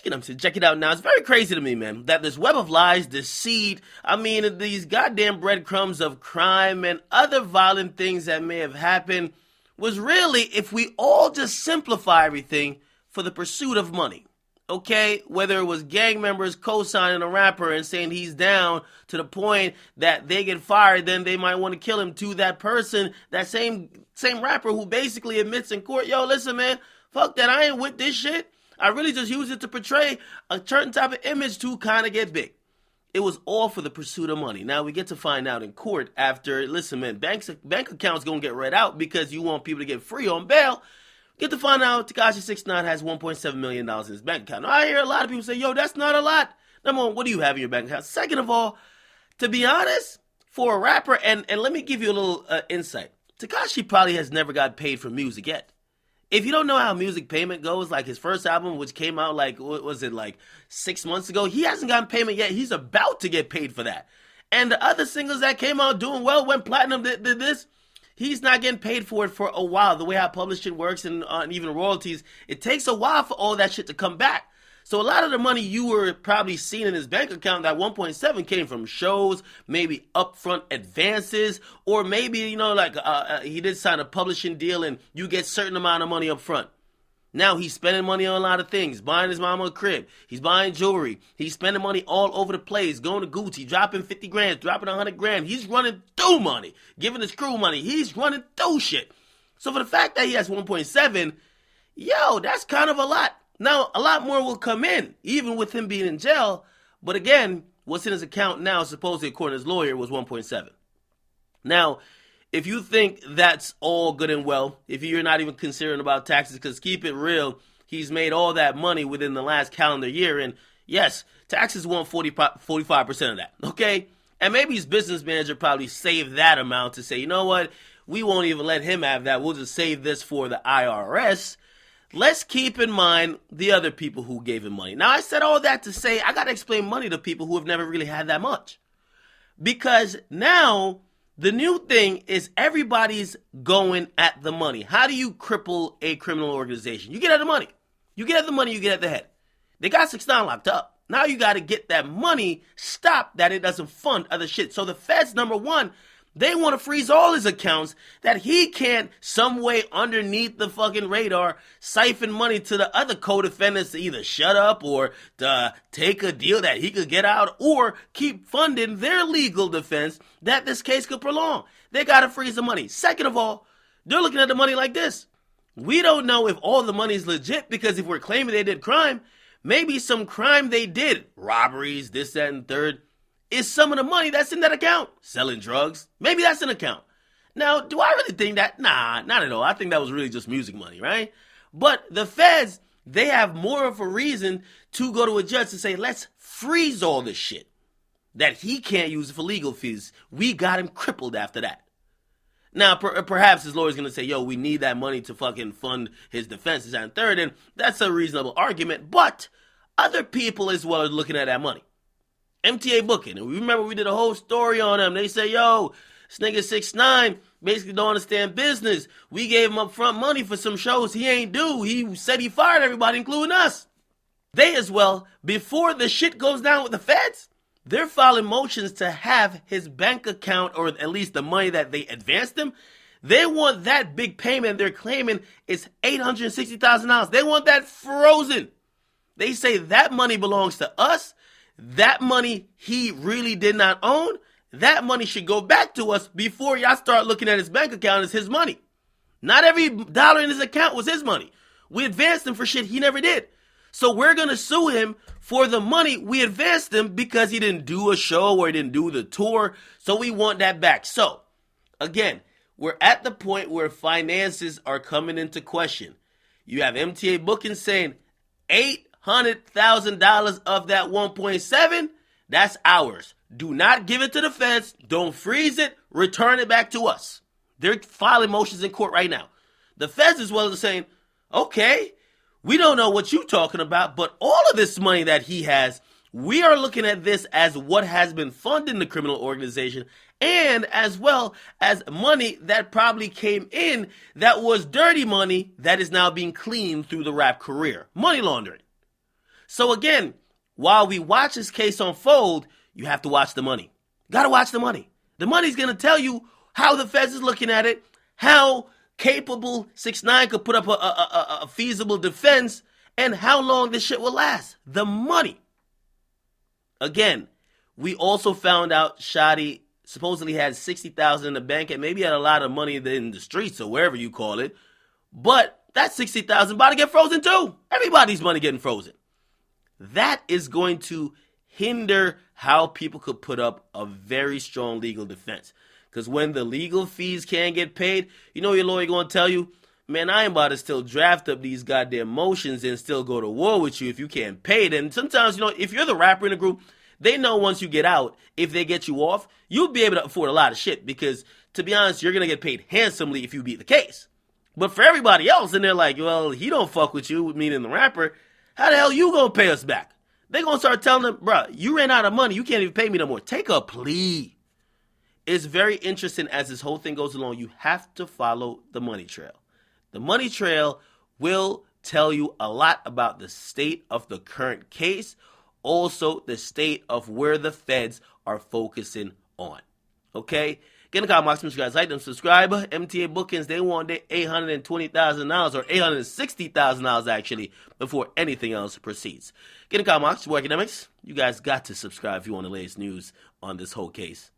check it out now. It's very crazy to me, man, that this web of lies, deceit, these goddamn breadcrumbs of crime and other violent things that may have happened was really if we all just simplify everything for the pursuit of money. Okay, whether it was gang members co-signing a rapper and saying he's down to the point that they get fired, then they might want to kill him, to that person, that same rapper who basically admits in court, yo, listen, man, fuck that, I ain't with this shit. I really just use it to portray a certain type of image to kind of get big. It was all for the pursuit of money. Now we get to find out in court after, listen, man, bank accounts gonna get read out because you want people to get free on bail. Get to find out Tekashi 6ix9ine has $1.7 million in his bank account. Now, I hear a lot of people say, yo, that's not a lot. Number one, what do you have in your bank account? Second of all, to be honest, for a rapper, and let me give you a little insight. Tekashi probably has never got paid for music yet. If you don't know how music payment goes, like his first album, which came out like 6 months ago, he hasn't gotten payment yet. He's about to get paid for that. And the other singles that came out doing well, went platinum, did this, he's not getting paid for it for a while. The way how publishing works and even royalties, it takes a while for all that shit to come back. So a lot of the money you were probably seeing in his bank account, that 1.7 came from shows, maybe upfront advances, or maybe, he did sign a publishing deal and you get certain amount of money up front. Now he's spending money on a lot of things, buying his mama a crib, he's buying jewelry, he's spending money all over the place, going to Gucci, dropping 50 grand, dropping 100 grand. He's running through money, giving his crew money. He's running through shit. So for the fact that he has 1.7, yo, that's kind of a lot. Now, a lot more will come in, even with him being in jail. But again, what's in his account now, supposedly according to his lawyer, was 1.7. Now, if you think that's all good and well, if you're not even considering about taxes, because keep it real, he's made all that money within the last calendar year. And yes, taxes want 45% of that, okay? And maybe his business manager probably saved that amount to say, you know what, we won't even let him have that. We'll just save this for the IRS. Let's keep in mind the other people who gave him money. Now, I said all that to say I got to explain money to people who have never really had that much. Because now the new thing is everybody's going at the money. How do you cripple a criminal organization? You get at the money. You get at the money, you get at the head. They got 6ix9ine locked up. Now you got to get that money stopped that it doesn't fund other shit. So the feds, number one, they want to freeze all his accounts that he can't some way underneath the fucking radar siphon money to the other co-defendants to either shut up or to take a deal that he could get out or keep funding their legal defense that this case could prolong. They got to freeze the money. Second of all, they're looking at the money like this. We don't know if all the money is legit because if we're claiming they did crime, maybe some crime they did, robberies, this, that, and third, is some of the money that's in that account. Selling drugs, maybe that's an account. Now, do I really think that? Nah, not at all. I think that was really just music money, right? But the feds, they have more of a reason to go to a judge and say, let's freeze all this shit that he can't use for legal fees. We got him crippled after that. Now, perhaps his lawyer's going to say, yo, we need that money to fucking fund his defenses and third, and that's a reasonable argument, but other people as well are looking at that money. MTA Booking, and remember we did a whole story on them. They say, yo, this nigga 6ix9ine basically don't understand business. We gave him upfront money for some shows he ain't do. He said he fired everybody, including us. They as well, before the shit goes down with the feds, they're filing motions to have his bank account, or at least the money that they advanced him. They want that big payment they're claiming is $860,000. They want that frozen. They say that money belongs to us. That money he really did not own. That money should go back to us before y'all start looking at his bank account as his money. Not every dollar in his account was his money. We advanced him for shit he never did. So we're going to sue him for the money we advanced him because he didn't do a show or he didn't do the tour. So we want that back. So, again, we're at the point where finances are coming into question. You have MTA Booking saying $800,000 of that 1.7, that's ours. Do not give it to the feds. Don't freeze it. Return it back to us. They're filing motions in court right now. The feds as well are saying, okay, we don't know what you're talking about, but all of this money that he has, we are looking at this as what has been funding the criminal organization and as well as money that probably came in that was dirty money that is now being cleaned through the rap career. Money laundering. So again, while we watch this case unfold, you have to watch the money. Gotta watch the money. The money's gonna tell you how the feds is looking at it, how capable 6ix9ine could put up a feasible defense, and how long this shit will last. The money. Again, we also found out Shotty supposedly had $60,000 in the bank and maybe had a lot of money in the streets or wherever you call it. But that $60,000 about to get frozen too. Everybody's money getting frozen. That is going to hinder how people could put up a very strong legal defense. Because when the legal fees can't get paid, you know your lawyer going to tell you, man, I ain't about to still draft up these goddamn motions and still go to war with you if you can't pay it. And sometimes, if you're the rapper in the group, they know once you get out, if they get you off, you'll be able to afford a lot of shit. Because, to be honest, you're going to get paid handsomely if you beat the case. But for everybody else, and they're like, well, he don't fuck with you, meaning the rapper, how the hell you going to pay us back? They're going to start telling them, bruh, you ran out of money. You can't even pay me no more. Take a plea. It's very interesting as this whole thing goes along. You have to follow the money trail. The money trail will tell you a lot about the state of the current case, also the state of where the feds are focusing on. Okay? Get in the comment box, make sure you guys like them, subscribe. MTA Bookings, they want their $820,000 or $860,000 actually before anything else proceeds. Get in the comment box, Akademiks. You guys got to subscribe if you want the latest news on this whole case.